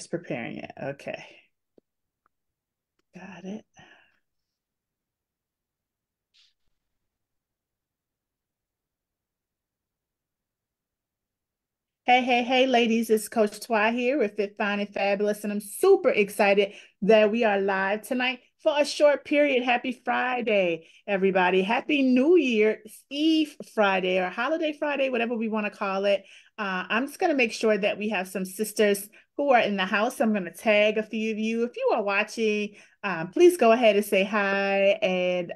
Just preparing it. Okay. Got it. Hey, hey, hey, ladies, it's Coach Twy here with Fyne Fabulous, and I'm super excited that we are live tonight for a short period. Happy Friday, everybody. Happy New Year's Eve Friday or Holiday Friday, whatever we want to call it. I'm just going to make sure that we have some sisters who are in the house. I'm going to tag a few of you. If you are watching, please go ahead and say hi and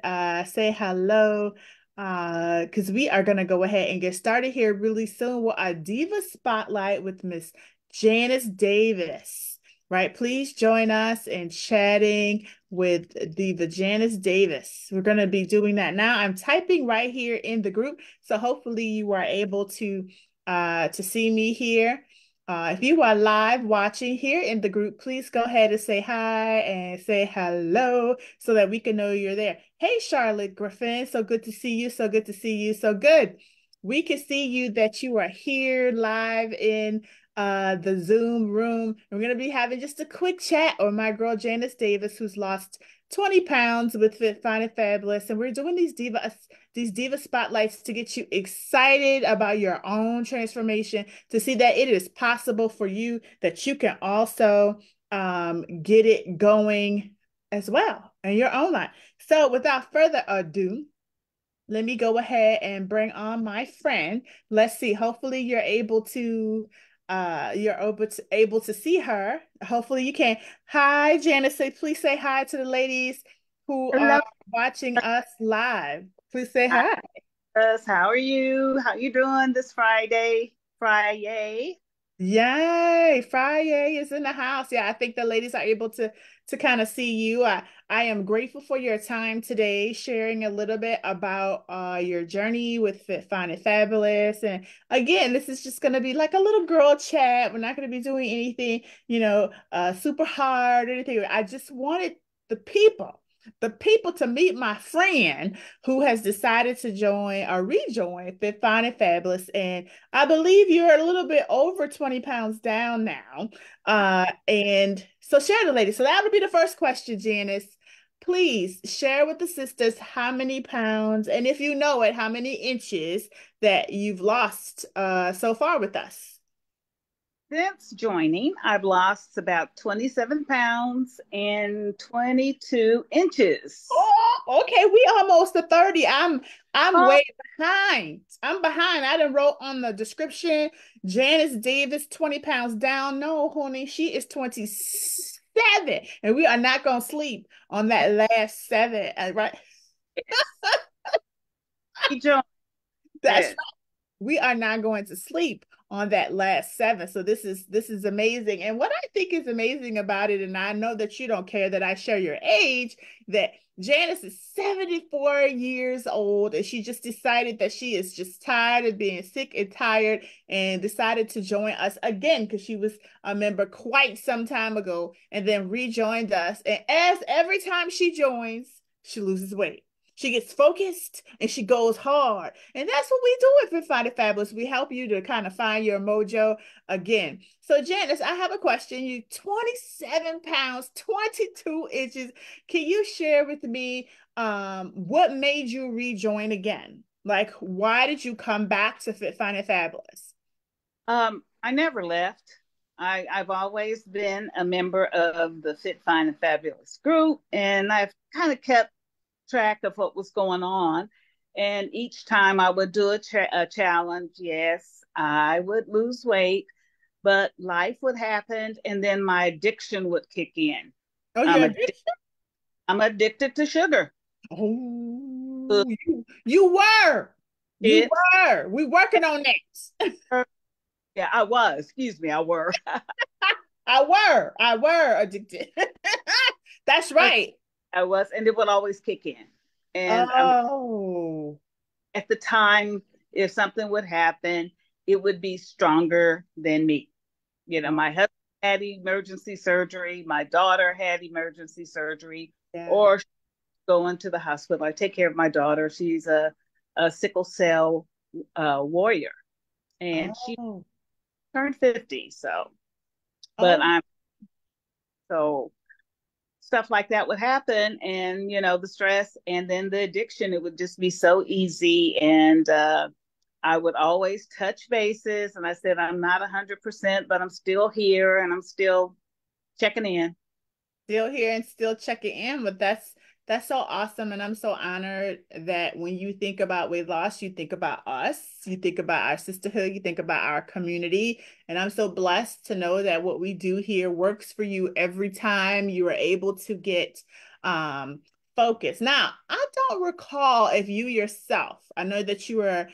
say hello because we are going to go ahead and get started here really soon with our Diva Spotlight with Miss Janice Davis, right? Please join us in chatting with Diva Janice Davis. We're going to be doing that now. I'm typing right here in the group, so hopefully you are able to see me here. If you are live watching here in the group, please go ahead and say hi and say hello so that we can know you're there. Hey, Charlotte Griffin, so good to see you. So good to see you. So good. We can see you that you are here live in the Zoom room. We're going to be having just a quick chat with my girl Janice Davis, who's lost 20 pounds with Fyne and Fabulous. And we're doing these diva spotlights to get you excited about your own transformation, to see that it is possible for you, that you can also get it going as well in your own life. So without further ado, let me go ahead and bring on my friend. Let's see. Hopefully you're able to see her. Hopefully you can. Hi, Janice. Please say hi to the ladies who are Hello, watching us live. Please say hi. guys. How are you? How you doing this Friday? Friday. Yay, Friday is in the house. Yeah, I think the ladies are able to kind of see you. I am grateful for your time today, sharing a little bit about your journey with Fyne and Fabulous. And again, this is just gonna be like a little girl chat. We're not gonna be doing anything, super hard or anything. I just wanted the people. The people to meet my friend who has decided to join or rejoin Fit Fine and Fabulous. And I believe you're a little bit over 20 pounds down now. And so share the ladies. So that would be the first question, Janice. Please share with the sisters how many pounds, and if you know it, how many inches that you've lost so far with us. Since joining, I've lost about 27 pounds and 22 inches. Oh, okay. We almost to 30. I'm Oh, way behind. I'm behind. I didn't wrote on the description. Janice Davis, 20 pounds down. No, honey, she is 27. And we are not gonna sleep on that last seven. Right. yes. We joined. That's Yes. we are not going to sleep on that last seven. So this is amazing. And what I think is amazing about it, and I know that you don't care that I share your age, that Janice is 74 years old and she just decided that she is just tired of being sick and tired and decided to join us again because she was a member quite some time ago and then rejoined us. And as every time she joins, she loses weight. She gets focused and she goes hard. And that's what we do if we find it fabulous. We help you to kind of find your mojo again. So, Janice, I have a question. You 27 pounds, 22 inches. Can you share with me what made you rejoin again? Like, why did you come back to Find It Fabulous? I never left. I've always been a member of the Fit, Fine, and Fabulous group, and I've kind of kept track of what was going on. And each time I would do a challenge, yes, I would lose weight, but life would happen, and then my addiction would kick in. Oh, I'm you're addicted. addicted? I'm addicted to sugar. Oh, you were. You It, were. We working on that. yeah, I was. Excuse me, I were. I were addicted. That's right. I was, and it would always kick in. And Oh, at the time, if something would happen, it would be stronger than me. You know, oh, my husband had emergency surgery, my daughter had emergency surgery, yeah. or going to the hospital. I take care of my daughter. She's a sickle cell warrior, and she Oh, turned 50. So, but oh, So stuff like that would happen, and the stress and then the addiction, it would just be so easy. And I would always touch bases, and I said, I'm not 100%, but I'm still here and I'm still checking in. Still here and still checking in, but that's so awesome. And I'm so honored that when you think about weight loss, you think about us, you think about our sisterhood, you think about our community. And I'm so blessed to know that what we do here works for you every time you are able to get focused. Now, I don't recall if you yourself, I know that you are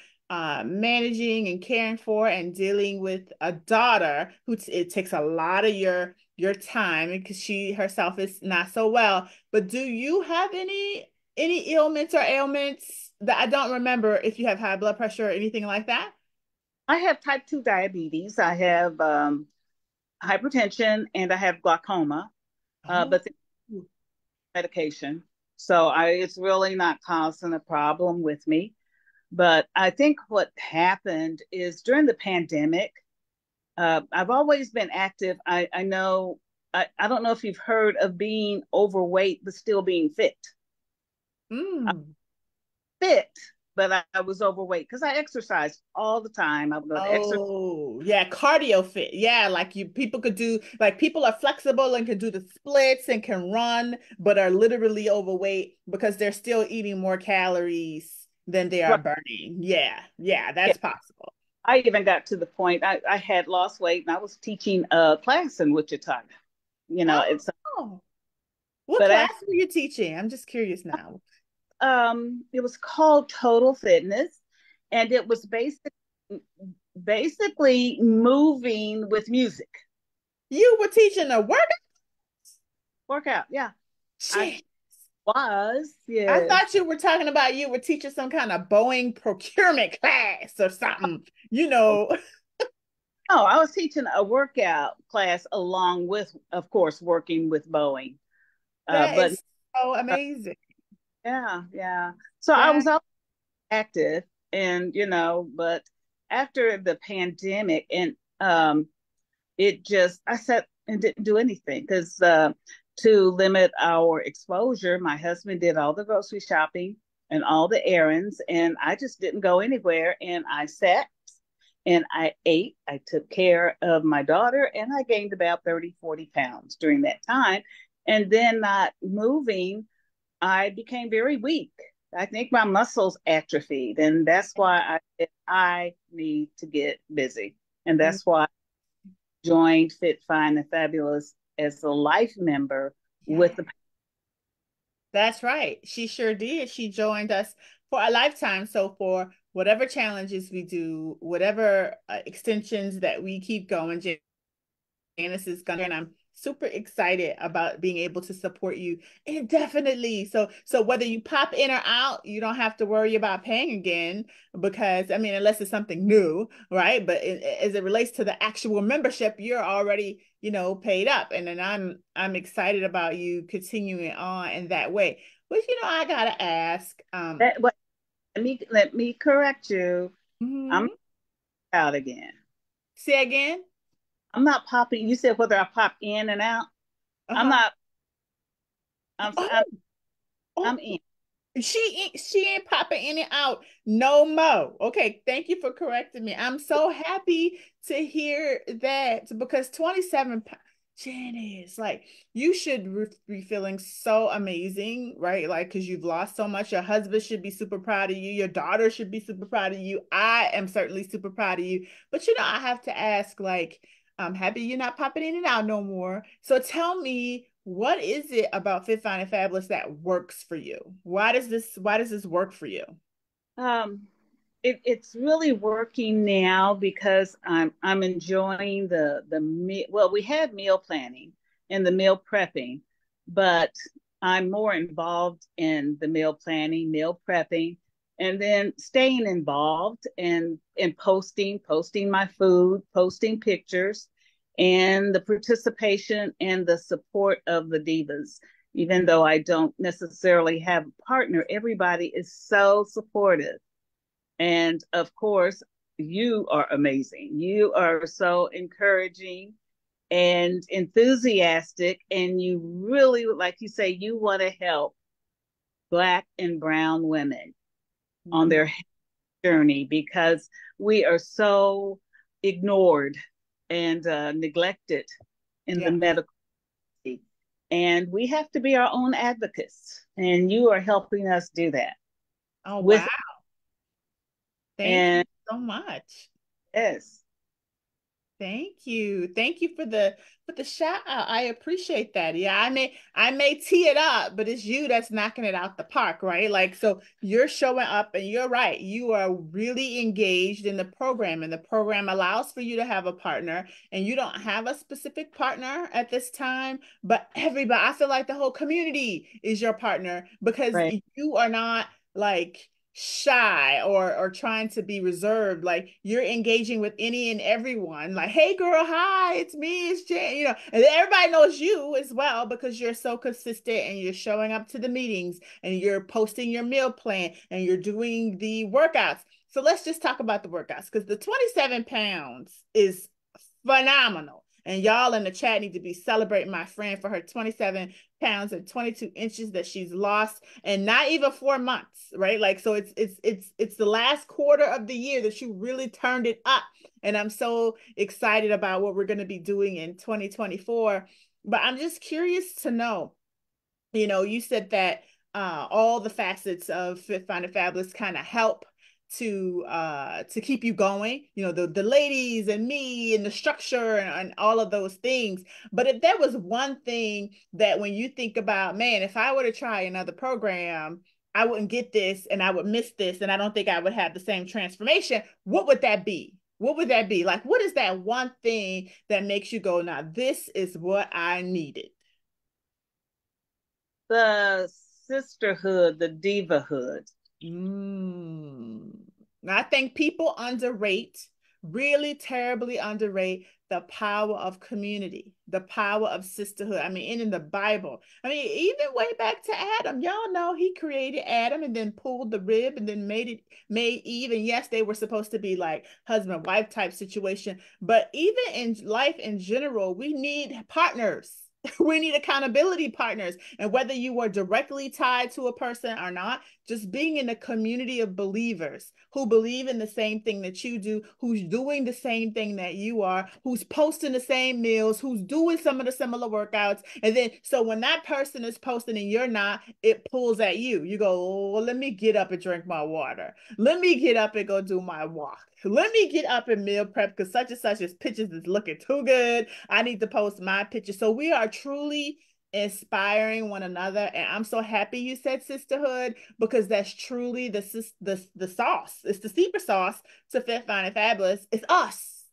managing and caring for and dealing with a daughter who it takes a lot of your time because she herself is not so well. But do you have any ailments or ailments that I don't remember if you have high blood pressure or anything like that? I have type 2 diabetes, I have hypertension, and I have glaucoma, Oh, but the medication. So it's really not causing a problem with me. But I think what happened is during the pandemic, I've always been active. I know, I don't know if you've heard of being overweight, but still being fit. I'm mm. fit, but I was overweight because I exercised all the time. I would go to exercise. Oh, yeah, cardio fit. Yeah, like you people could do like people are flexible and can do the splits and can run, but are literally overweight because they're still eating more calories than they are Right. burning. Yeah, yeah, Yeah. that's possible. I even got to the point I had lost weight and I was teaching a class in Wichita. It's Oh, what but class after were you teaching? I'm just curious now. it was called Total Fitness, and it was basically moving with music. You were teaching a workout? Workout, yeah. I Shit. was, I yes. thought you were talking about you were teaching some kind of Boeing procurement class or something, you know. No, I was teaching a workout class along with, of course, working with Boeing. That But is so amazing. yeah, yeah. So I That was always active, and but after the pandemic, and it just I sat and didn't do anything because to limit our exposure, my husband did all the grocery shopping and all the errands, and I just didn't go anywhere. And I sat and I ate. I took care of my daughter, and I gained about 30, 40 pounds during that time. And then not moving, I became very weak. I think my muscles atrophied, and that's why I said I need to get busy. And mm, that's why I joined Fit, Fine, and Fabulous as a life member yeah, with the that's right. She sure did. She joined us for a lifetime. So for whatever challenges we do, whatever extensions that we keep going, Janice is gonna, and I'm super excited about being able to support you indefinitely. So whether you pop in or out, you don't have to worry about paying again because I mean, unless it's something new, right? But as it relates to the actual membership, you're already, paid up, and then I'm excited about you continuing on in that way. But I gotta ask, that. What, let me correct you. I'm mhm. out again. Say again. I'm not popping. You said whether I pop in and out. I'm Uh-huh. not. I'm. Oh, I'm, oh, I'm in. she ain't popping in and out no more. Okay, thank you for correcting me. I'm so happy to hear that because 27 pounds, Janice, like you should be feeling so amazing, right? Like because you've lost so much. Your husband should be super proud of you. Your daughter should be super proud of you. I am certainly super proud of you. But I have to ask, like, I'm happy you're not popping in and out no more. So tell me, what is it about Fit Fine and Fabulous that works for you? Why does this work for you? Um, it's really working now because I'm enjoying the meal. Well, we had meal planning and the meal prepping, but I'm more involved in the meal planning, meal prepping, and then staying involved and posting my food, posting pictures, and the participation and the support of the divas. Even though I don't necessarily have a partner, everybody is so supportive. And of course, you are amazing. You are so encouraging. and enthusiastic, and you really, like you say, you want to help Black and Brown women on Mhm. their journey because we are so ignored and neglected in the Yeah. medical field. And we have to be our own advocates. And you are helping us do that Oh, wow. with, Thank you and so much. yes, Thank you. Thank you for the shout out. I appreciate that. Yeah, I may tee it up, but it's you that's knocking it out the park, right? Like so you're showing up and you're right. You are really engaged in the program and the program allows for you to have a partner and you don't have a specific partner at this time, but everybody, I feel like the whole community is your partner because right. you are not like shy or trying to be reserved, like you're engaging with any and everyone, like, hey girl, hi, it's me, it's Jan, and everybody knows you as well because you're so consistent and you're showing up to the meetings and you're posting your meal plan and you're doing the workouts. So let's just talk about the workouts because the 27 pounds is phenomenal. And y'all in the chat need to be celebrating my friend for her 27 pounds and 22 inches that she's lost and not even 4 months, right? Like so it's the last quarter of the year that you really turned it up. And I'm so excited about what we're going to be doing in 2024. But I'm just curious to know, you said that all the facets of Fit, Fine, and Fabulous kind of help to keep you going. The ladies and me and the structure and all of those things. But if there was one thing that when you think about, man, if I were to try another program, I wouldn't get this and I would miss this and I don't think I would have the same transformation. What would that be? What would that be? Like, what is that one thing that makes you go, now, this is what I needed? The sisterhood, the divahood. Mm. I think people underrate, really terribly underrate the power of community, the power of sisterhood. I mean, in the Bible, I mean, even way back to Adam, y'all know he created Adam and then pulled the rib and then made Eve. And yes, they were supposed to be like husband wife type situation, but even in life in general, we need partners. We need accountability partners. And whether you are directly tied to a person or not, just being in a community of believers who believe in the same thing that you do, who's doing the same thing that you are, who's posting the same meals, who's doing some of the similar workouts. And then, so when that person is posting and you're not, it pulls at you. You go, oh, well, let me get up and drink my water. Let me get up and go do my walk. Let me get up and meal prep because such and such as pictures is looking too good. I need to post my picture. So we are truly inspiring one another. And I'm so happy you said sisterhood because that's truly the sauce. It's the secret sauce to Fit, Fine, and Fabulous. It's us.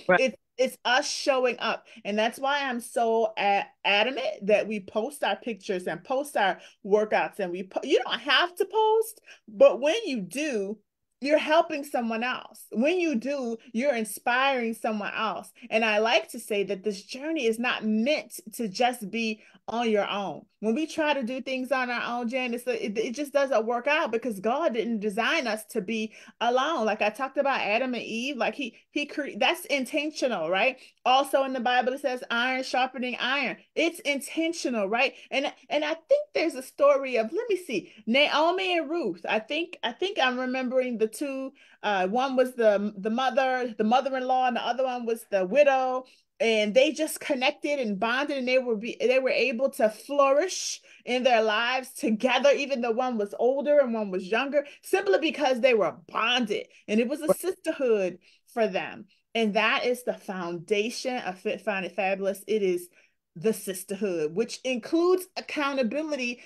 Right. It's us showing up. And that's why I'm so adamant that we post our pictures and post our workouts. And you don't have to post, but when you do, you're helping someone else. When you do, you're inspiring someone else. And I like to say that this journey is not meant to just be on your own. When we try to do things on our own, Janice, it just doesn't work out because God didn't design us to be alone. Like I talked about Adam and Eve, like that's intentional, right? Also in the Bible it says iron sharpening iron. It's intentional, right? And I think there's a story of, let me see, Naomi and Ruth. I think I'm remembering the two. One was the mother-in-law, and the other one was the widow, and they just connected and bonded and they were able to flourish in their lives together, even though one was older and one was younger, simply because they were bonded and it was a sisterhood for them. And that is the foundation of Fit, Fine, and Fabulous. It is the sisterhood, which includes accountability,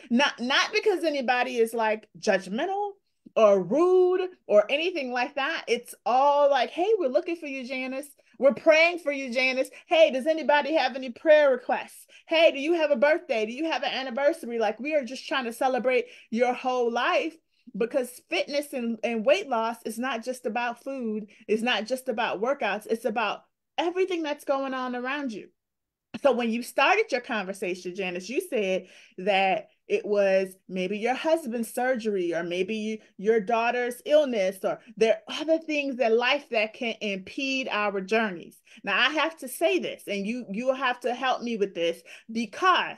not because anybody is like judgmental or rude or anything like that. It's all like, hey, we're looking for you, Janice. We're praying for you, Janice. Hey, does anybody have any prayer requests? Hey, do you have a birthday? Do you have an anniversary? Like, we are just trying to celebrate your whole life because fitness and weight loss is not just about food. It's not just about workouts. It's about everything that's going on around you. So when you started your conversation, Janice, you said that it was maybe your husband's surgery, or maybe your daughter's illness, or there are other things in life that can impede our journeys. Now, I have to say this, and you have to help me with this, because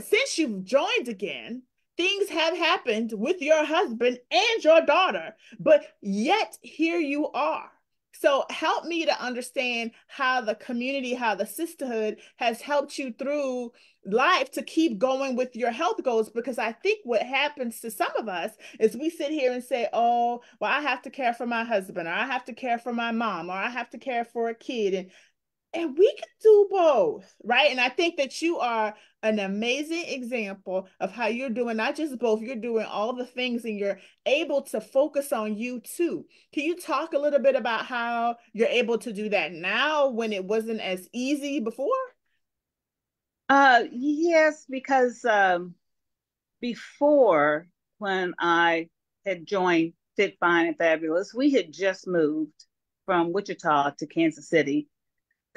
since you've joined again, things have happened with your husband and your daughter, but yet here you are. So help me to understand how the community, how the sisterhood has helped you through life to keep going with your health goals. Because I think what happens to some of us is we sit here and say, oh, well, I have to care for my husband, or I have to care for my mom, or I have to care for a kid. And we can do both, right? And I think that you are an amazing example of how you're doing not just both, you're doing all the things, and you're able to focus on you too. Can you talk a little bit about how you're able to do that now when it wasn't as easy before? Yes, because before, when I had joined Fit, Fine, and Fabulous, we had just moved from Wichita to Kansas City.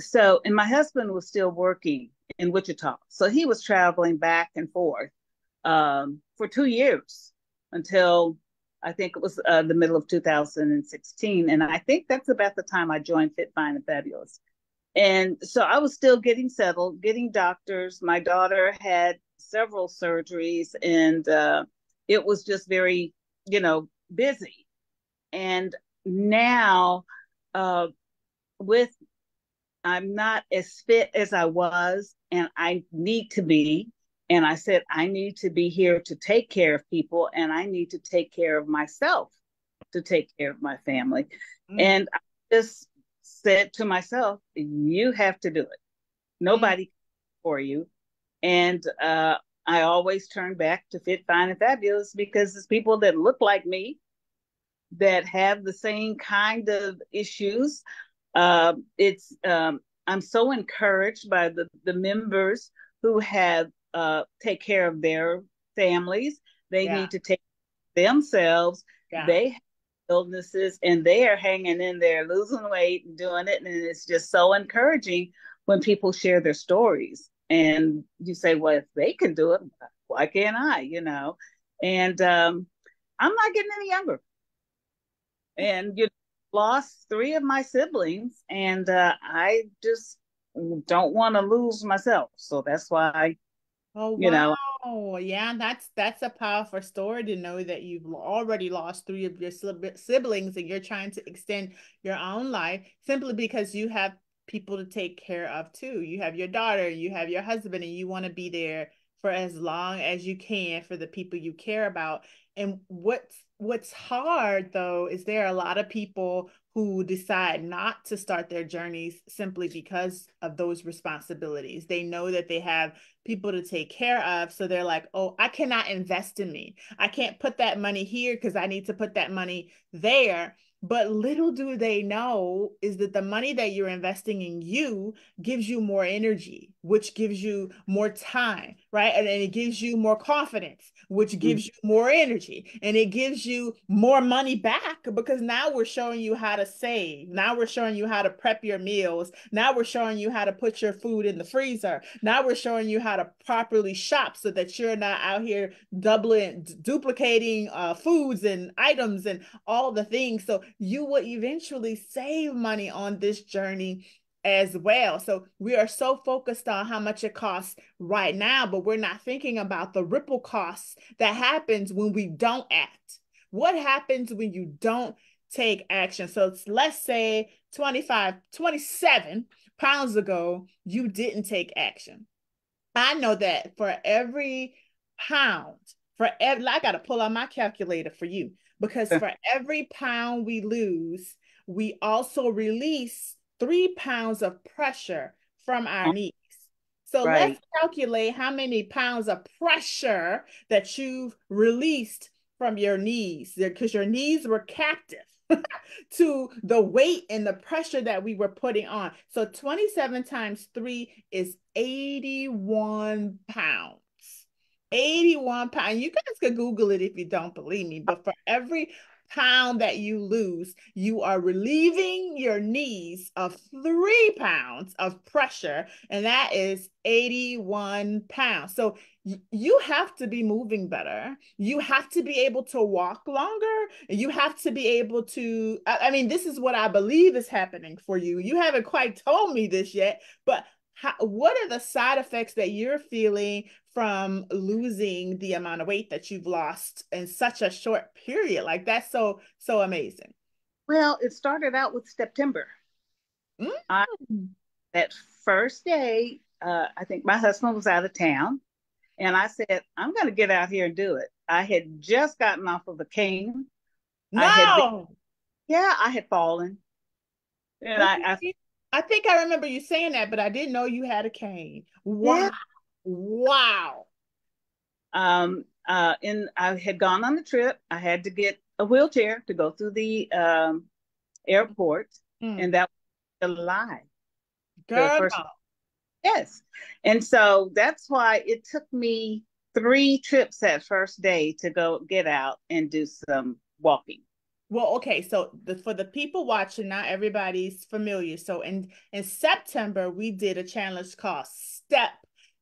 So, and my husband was still working in Wichita. So he was traveling back and forth for 2 years until I think it was the middle of 2016. And I think that's about the time I joined Fit, Fine, and Fabulous. And so I was still getting settled, getting doctors. My daughter had several surgeries, and it was just very, busy. And now, uh, with I'm not as fit as I was, and I need to be. And I said, I need to be here to take care of people, and I need to take care of myself to take care of my family. Mm, And I just said to myself, you have to do it. mm. Nobody for you. And I always turn back to Fit, Fine, and Fabulous because it's people that look like me, that have the same kind of issues. It's I'm so encouraged by the members who have take care of their families. They Yeah, need to take themselves. yeah. They have illnesses, and they are hanging in there, losing weight and doing it. And it's just so encouraging when people share their stories. And you say, well, if they can do it, why can't I? And I'm not getting any younger. And lost three of my siblings, and I just don't want to lose myself. So that's why, Oh you know, wow. Yeah, that's a powerful story to know that you've already lost three of your siblings, and you're trying to extend your own life simply because you have people to take care of too. You have your daughter, you have your husband, and you want to be there for as long as you can for the people you care about. And what's hard though is there are a lot of people who decide not to start their journeys simply because of those responsibilities. They know that they have people to take care of. So they're like, oh, I cannot invest in me. I can't put that money here because I need to put that money there. But little do they know is that the money that you're investing in you gives you more energy, which gives you more time, right? And it gives you more confidence, which gives you more energy. And it gives you more money back because now we're showing you how to save. Now we're showing you how to prep your meals. Now we're showing you how to put your food in the freezer. Now we're showing you how to properly shop so that you're not out here duplicating foods and items and all the things. So you will eventually save money on this journey as well. So we are so focused on how much it costs right now, but we're not thinking about the ripple costs that happens when we don't act. What happens when you don't take action? So let's say 27 pounds ago, you didn't take action. I know that for every pound, I got to pull out my calculator for you because for every pound we lose, we also release 3 pounds of pressure from our knees. So let's right. calculate how many pounds of pressure that you've released from your knees because your knees were captive to the weight and the pressure that we were putting on. So 27 times 3 is 81 pounds. 81 pounds. You guys could Google it if you don't believe me, but for every pound that you lose, you are relieving your knees of 3 pounds of pressure, and that is 81 pounds. So you have to be moving better. You have to be able to walk longer. You have to be able to, I mean, this is what I believe is happening for you. You haven't quite told me this yet, but what are the side effects that you're feeling from losing the amount of weight that you've lost in such a short period? Like that's so amazing. Well, it started out with September. I Mm. That first day, I think my husband was out of town, and I said, I'm going to get out here and do it. I had just gotten off of a cane. I had been, No. yeah, I had fallen. And I Okay. I think I remember you saying that, but I didn't know you had a cane. yeah, Wow. Wow. and I had gone on the trip. I had to get a wheelchair to go through the airport, Mm. and that was July, the Girl, first, no. yes. And so that's why it took me 3 trips that first day to go get out and do some walking. Well, okay, so for the people watching, not everybody's familiar. So in September, we did a challenge called Step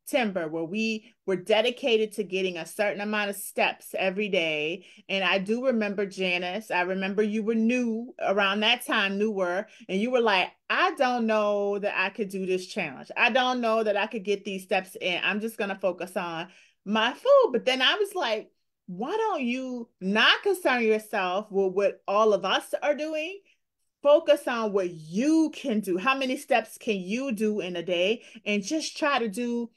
Timber, where we were dedicated to getting a certain amount of steps every day. And I do remember Janice. I remember you were new around that time, newer, and you were like, I don't know that I could do this challenge. I don't know that I could get these steps in. I'm just gonna focus on my food. But then I was like, why don't you not concern yourself with what all of us are doing? Focus on what you can do. How many steps can you do in a day? And just try to do,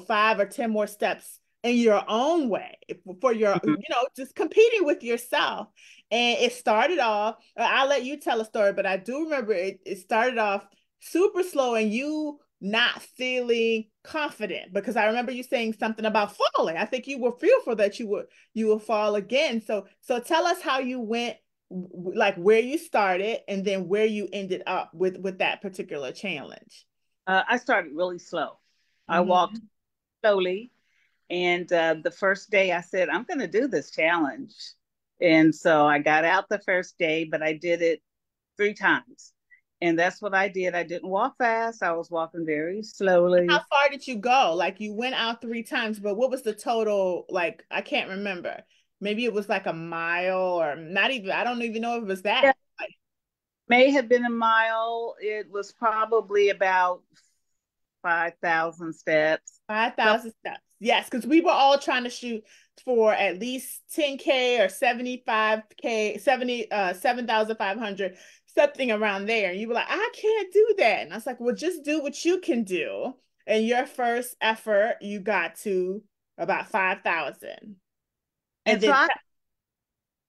5 or 10 more steps in your own way for your, Mhm. just competing with yourself. And it started off, I'll let you tell a story, but I do remember it started off super slow and you not feeling confident because I remember you saying something about falling. I think you were fearful that you would fall again. So tell us how you went, like where you started and then where you ended up with that particular challenge. I started really slow. I walked Mm-hmm. slowly. And the first day I said, I'm going to do this challenge. And so I got out the first day, but I did it 3 times. And that's what I did. I didn't walk fast. I was walking very How slowly. far did you go? Like you went out 3 times, but what was the total? Like I can't remember. Maybe it was like a mile or not even. I don't even know if it was Yeah, that. Like may have been a mile. It was probably about 5,000 steps. five So, thousand steps. Yes, because we were all trying to shoot for at least 10K or 75K, 7,500, something around there. And you were like, I can't do that. And I was like, well, just do what you can do. And your first effort, you got to about 5,000. And and so then, I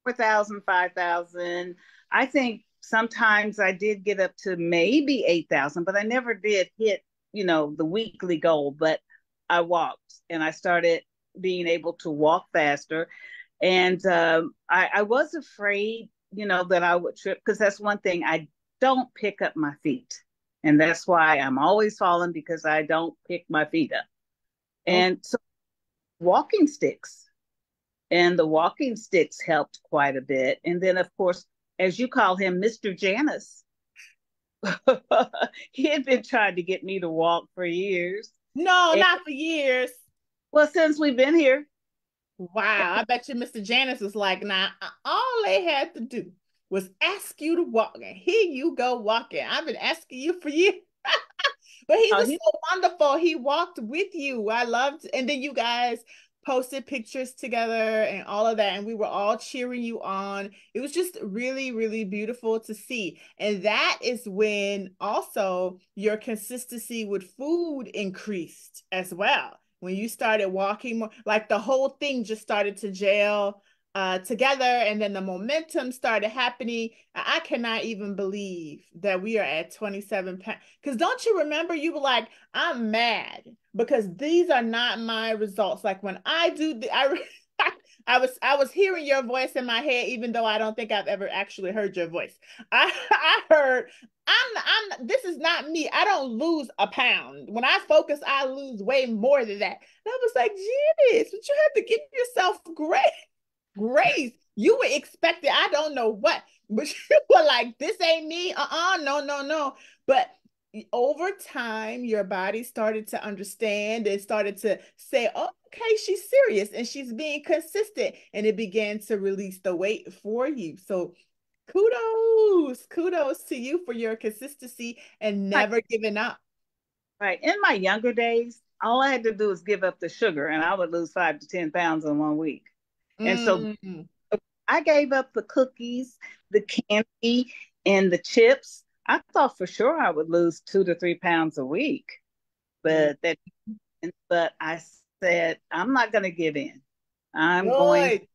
4,000, 5,000. I think sometimes I did get up to maybe 8,000, but I never did hit, the weekly goal. But I walked and I started being able to walk faster. And I was afraid, that I would trip because that's one thing I don't pick up my feet. And that's why I'm always falling because I don't pick my feet up. okay. And so walking sticks and the walking sticks helped quite a bit. And then, of course, as you call him, Mr. Janice, he had been trying to get me to walk for years. No, And, not for years. well, since we've been here, Wow. I bet you Mr. Janice was like, nah, all they had to do was ask you to walk. And here you go walking. I've been asking you for years. But he was he, so wonderful. He walked with you. I loved, and then you guys posted pictures together and all of that, and we were all cheering you on. It was just really, really beautiful to see. And that is when also your consistency with food increased as well. When you started walking more, like the whole thing just started to gel together, and then the momentum started happening. I cannot even believe that we are at 27 pounds. Because don't you remember you were like, I'm mad because these are not my results. Like when I do the I was hearing your voice in my head, even though I don't think I've ever actually heard your voice. I heard I'm this is not me. I don't lose a pound. When I focus, I lose way more than that. And I was like, Janice, but you have to give yourself grace. Grace, you were expecting, I don't know what, but you were like, this ain't me. No, no, no. But over time, your body started to understand and started to say, oh, okay, she's serious and she's being consistent. And it began to release the weight for you. So kudos to you for your consistency and Like, never giving up. right. In my younger days, all I had to do was give up the sugar and I would lose 5 to 10 pounds in 1 week. And so Mm, I gave up the cookies, the candy, and the chips. I thought for sure I would lose 2 to 3 pounds a week, mm. but I said I'm not going to give in. I'm going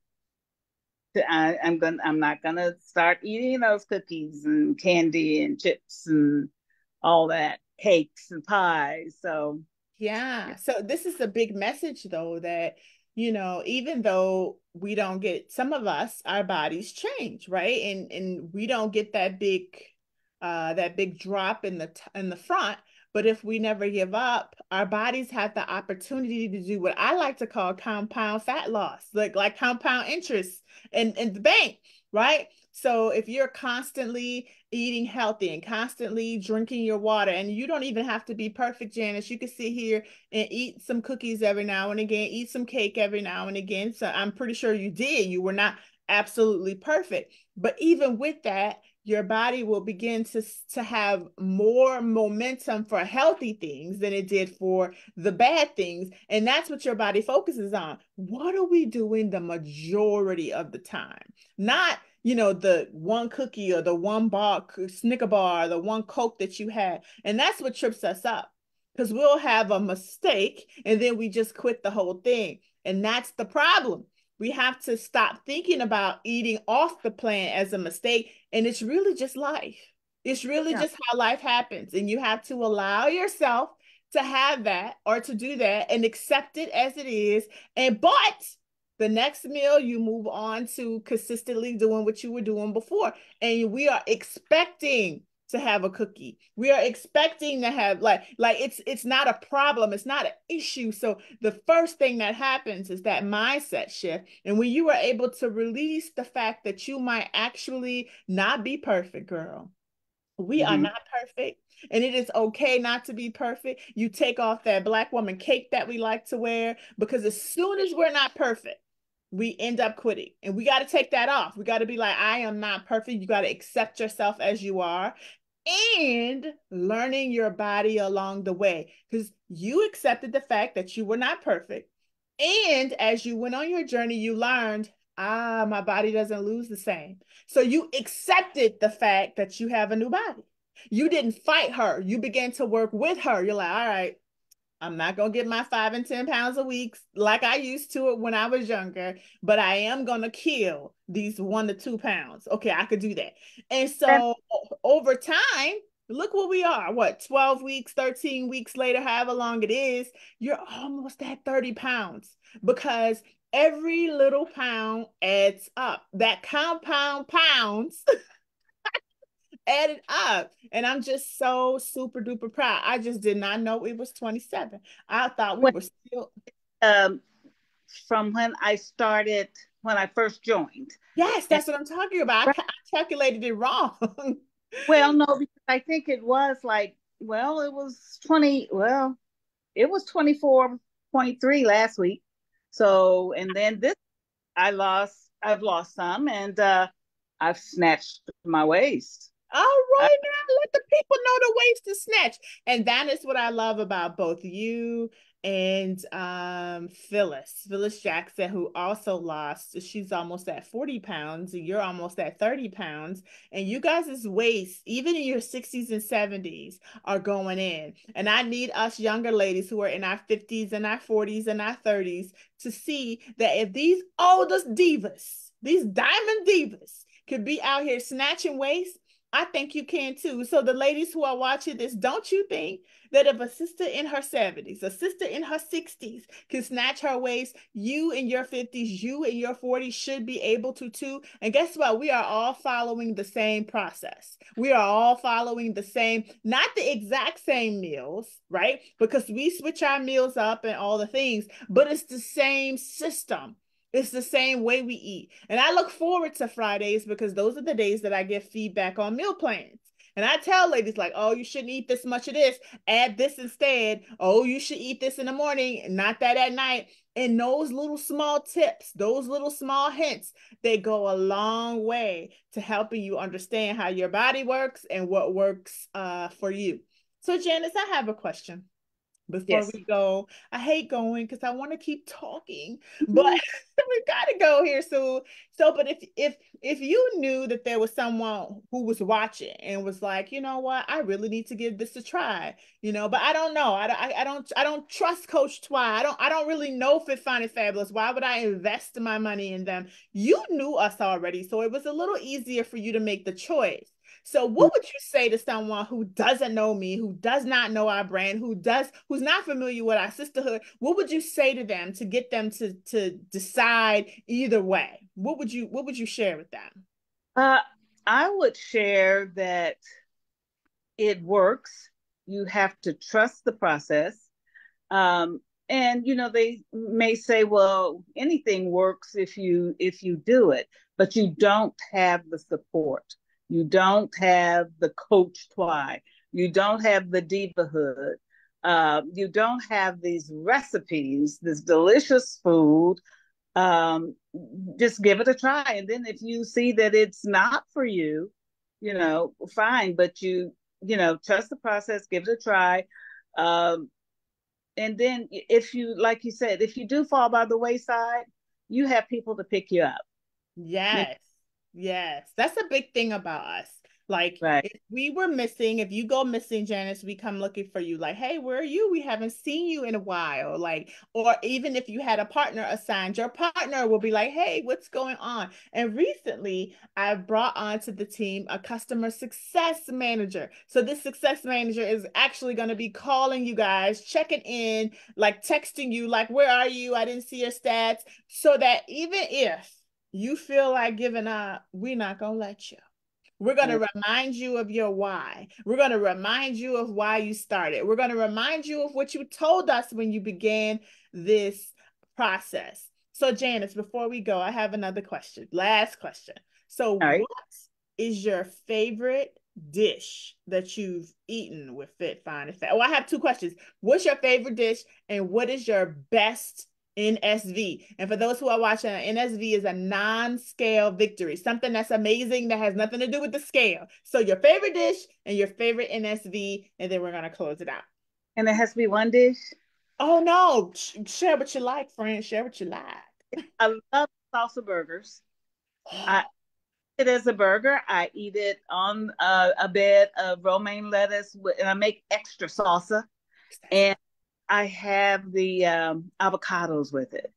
Good. I'm not going to start eating those cookies and candy and chips and all that, cakes and pies. So Yeah. So this is a big message though that, even though we don't get some of us, our bodies change, right? And we don't get that big drop in the front, but if we never give up, our bodies have the opportunity to do what I like to call compound fat loss, like compound interest in the bank, right? So if you're constantly eating healthy and constantly drinking your water, and you don't even have to be perfect, Janice. You can sit here and eat some cookies every now and again, eat some cake every now and again. So I'm pretty sure you did. You were not absolutely perfect. But even with that, your body will begin to have more momentum for healthy things than it did for the bad things. And that's what your body focuses on. What are we doing the majority of the time? Not the one cookie or the one bar, Snicker bar, the one Coke that you had. And that's what trips us up because we'll have a mistake and then we just quit the whole thing. And that's the problem. We have to stop thinking about eating off the plan as a mistake. And it's really just life. It's really yeah, just how life happens. And you have to allow yourself to have that or to do that and accept it as it is. But the next meal, you move on to consistently doing what you were doing before. And we are expecting to have a cookie. We are expecting to have like it's not a problem. It's not an issue. So the first thing that happens is that mindset shift. And when you are able to release the fact that you might actually not be perfect, girl. We are mm-hmm. not perfect, and it is okay not to be perfect. You take off that black woman cape that we like to wear because as soon as we're not perfect, we end up quitting. And we got to take that off. We got to be like, I am not perfect. You got to accept yourself as you are and learning your body along the way because you accepted the fact that you were not perfect. And as you went on your journey, you learned, my body doesn't lose the same. So you accepted the fact that you have a new body. You didn't fight her. You began to work with her. You're like, all right, I'm not gonna get my 5 and 10 pounds a week like I used to it when I was younger, but I am gonna kill these 1 to 2 pounds. Okay, I could do that. And And so over time, look what we are. What, 12 weeks, 13 weeks later, however long it is, you're almost at 30 pounds because every little pound adds up. That compound pounds added up. And I'm just so super duper proud. I just did not know it was 27. I thought we when, were still. um, from when I first joined. Yes, And that's what I'm talking about. I calculated it wrong. well, no, because I think it was like, well, it was 24.3 last week. So, and then this, I've lost some and I've snatched my waist. All I, right, now let the people know the ways to snatch. And that is what I love about both you and Phyllis Jackson, who also lost. She's almost at 40 pounds, and you're almost at 30 pounds. And you guys' waist, even in your 60s and 70s, are going in. And I need us younger ladies who are in our 50s and our 40s and our 30s to see that if these oldest divas, these diamond divas, could be out here snatching waist, I think you can too. So the ladies who are watching this, don't you think that if a sister in her 70s, a sister in her 60s can snatch her waist, you in your 50s, you in your 40s should be able to too. And guess what? We are all following the same process. We are all following the same, not the exact same meals, right? Because we switch our meals up and all the things, but it's the same system. It's the same way we eat. And I look forward to Fridays because those are the days that I get feedback on meal plans. And I tell ladies like, oh, you shouldn't eat this much of this. Add this instead. Oh, you should eat this in the morning, not that at night. And those little small tips, those little small hints, they go a long way to helping you understand how your body works and what works for you. So, Janice, I have a question before Yes. we go. I hate going because I want to keep talking, but we gotta go here soon. So, but if you knew that there was someone who was watching and was like, you know what, I really need to give this a try, but I don't know. I don't trust Coach Twy. I don't really know Fit Fine and Fabulous. Why would I invest my money in them? You knew us already, so it was a little easier for you to make the choice. So what would you say to someone who doesn't know me, who does not know our brand, who's not familiar with our sisterhood? What would you say to them to get them to decide either way? What would you share with them? Uh, I would share that it works. You have to trust the process. Um, and they may say, well, anything works if you do it, but you don't have the support. You don't have the coach twy. You don't have the divahood. You don't have these recipes, this delicious food. Um, just give it a try. And then if you see that it's not for you, fine, but trust the process, give it a try. Um, and then if you, like you said, if you do fall by the wayside, you have people to pick you up. Yes. Yes. That's a big thing about us. Like Right. if we were missing, if you go missing, Janice, we come looking for you. Like, hey, where are you? We haven't seen you in a while. Like, or even if you had a partner assigned, your partner will be like, hey, what's going on? And recently I brought onto the team a customer success manager. So this success manager is actually going to be calling you guys, checking in, like texting you, like, where are you? I didn't see your stats. So that even if you feel like giving up, we're not going to let you. We're going to remind you of your why. We're going to remind you of why you started. We're going to remind you of what you told us when you began this process. So, Janice, before we go, I have another question. Last question. So, All right. what is your favorite dish that you've eaten with Fit Fine and Fat? Well, I have two questions. What's your favorite dish, and what is your best NSV? And for those who are watching, NSV is a non-scale victory, something that's amazing that has nothing to do with the scale. So your favorite dish and your favorite NSV, and then we're gonna close it out. And it has to be one dish. Oh no, share what you like, friend. Share what you like. I love salsa burgers. I eat it as a burger. I eat it on a bed of romaine lettuce, and I make extra salsa. And I have the avocados with it.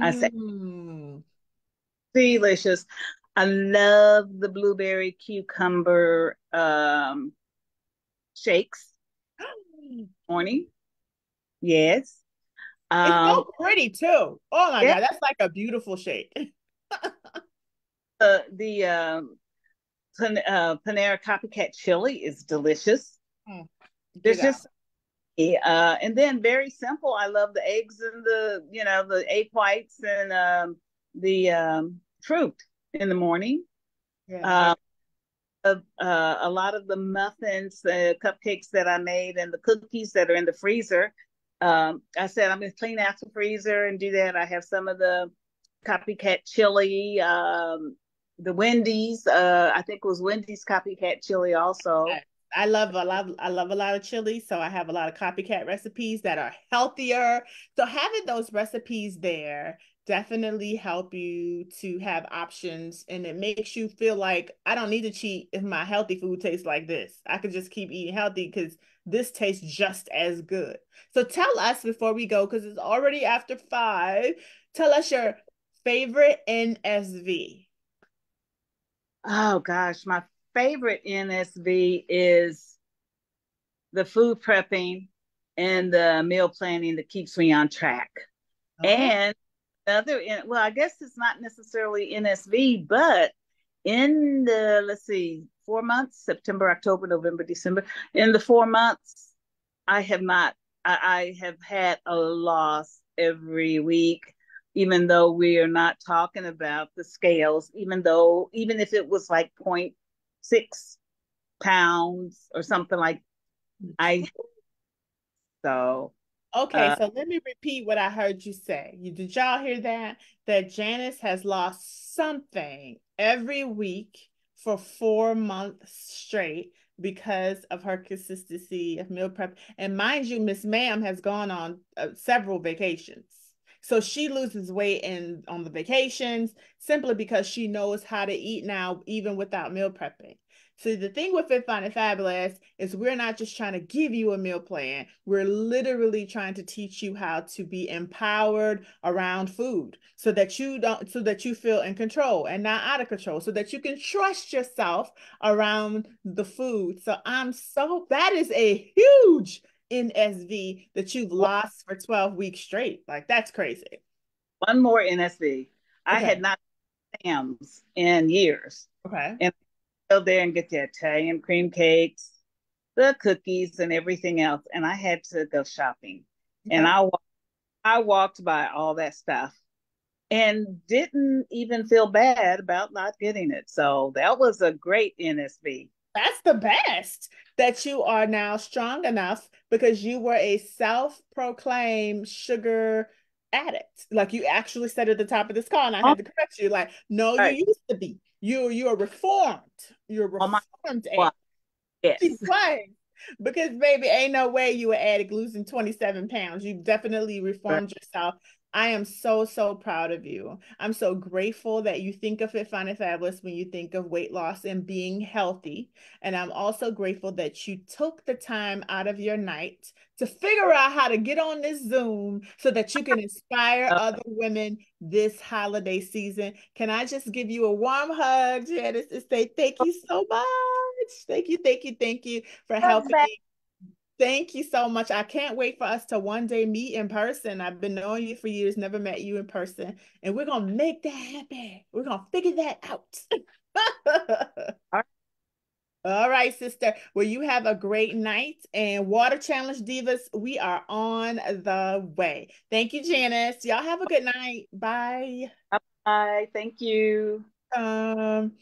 I say Mm. delicious. I love the blueberry cucumber shakes morning. Yes. It's Um, so pretty too. Oh my yeah, God, that's like a beautiful shake. the Panera copycat chili is delicious. Mm, get There's out. just and then very simple. I love the eggs and the egg whites and the fruit in the morning. Yeah. Um, a lot of the muffins, the cupcakes that I made, and the cookies that are in the freezer. I said I'm going to clean out the freezer and do that. I have some of the copycat chili, the Wendy's. I think it was Wendy's copycat chili also. I love a lot of chili, so I have a lot of copycat recipes that are healthier. So having those recipes there definitely help you to have options, and it makes you feel like I don't need to cheat if my healthy food tastes like this. I could just keep eating healthy because this tastes just as good. So tell us before we go, because it's already after 5. Tell us your favorite NSV. Oh gosh, my favorite NSV is the food prepping and the meal planning that keeps me on track. Okay. And well, I guess it's not necessarily NSV, but in the, let's see, 4 months, September, October, November, December, in the 4 months, I have not, I have had a loss every week. even though we are not talking about the scales, even if it was like 0.6 pounds or something like I so Okay, uh so let me repeat what I heard you say. Did y'all hear that? That Janice has lost something every week for 4 months straight because of her consistency of meal prep. And mind you, Miss Ma'am has gone on several vacations. So she loses weight on the vacations simply because she knows how to eat now, even without meal prepping. So the thing with Fit Fine and Fabulous is we're not just trying to give you a meal plan. We're literally trying to teach you how to be empowered around food so that you feel in control and not out of control, so that you can trust yourself around the food. So that is a huge NSV that you've lost for 12 weeks straight. Like that's crazy. one more NSV. I Okay. had not Sam's in years. Okay. And I go there and get the Italian cream cakes, the cookies and everything else. And I had to go shopping. And Okay. I walked by all that stuff and didn't even feel bad about not getting it. So that was a great NSV. That's the best that you are now strong enough because you were a self-proclaimed sugar addict. Like you actually said at the top of this call, and I Oh, had to correct you. Like, no, you right. used to be. You're reformed. You're Oh my reformed God. addict. She Yes. was. Because baby, ain't no way you were addict losing 27 pounds. You definitely Right. reformed yourself. I am so, so proud of you. I'm so grateful that you think of it fun and fabulous when you think of weight loss and being healthy. And I'm also grateful that you took the time out of your night to figure out how to get on this Zoom so that you can inspire Uh, other women this holiday season. Can I just give you a warm hug, Janice, and say thank you so much? Thank you, thank you, thank you for hug helping back. me. Thank you so much. I can't wait for us to one day meet in person. I've been knowing you for years, never met you in person, and we're gonna make that happen. We're gonna figure that out. All right. All right, sister. Well, you have a great night. And Water Challenge Divas, we are on the way. Thank you, Janice. Y'all have a good night. Bye. Bye. Thank you. Um,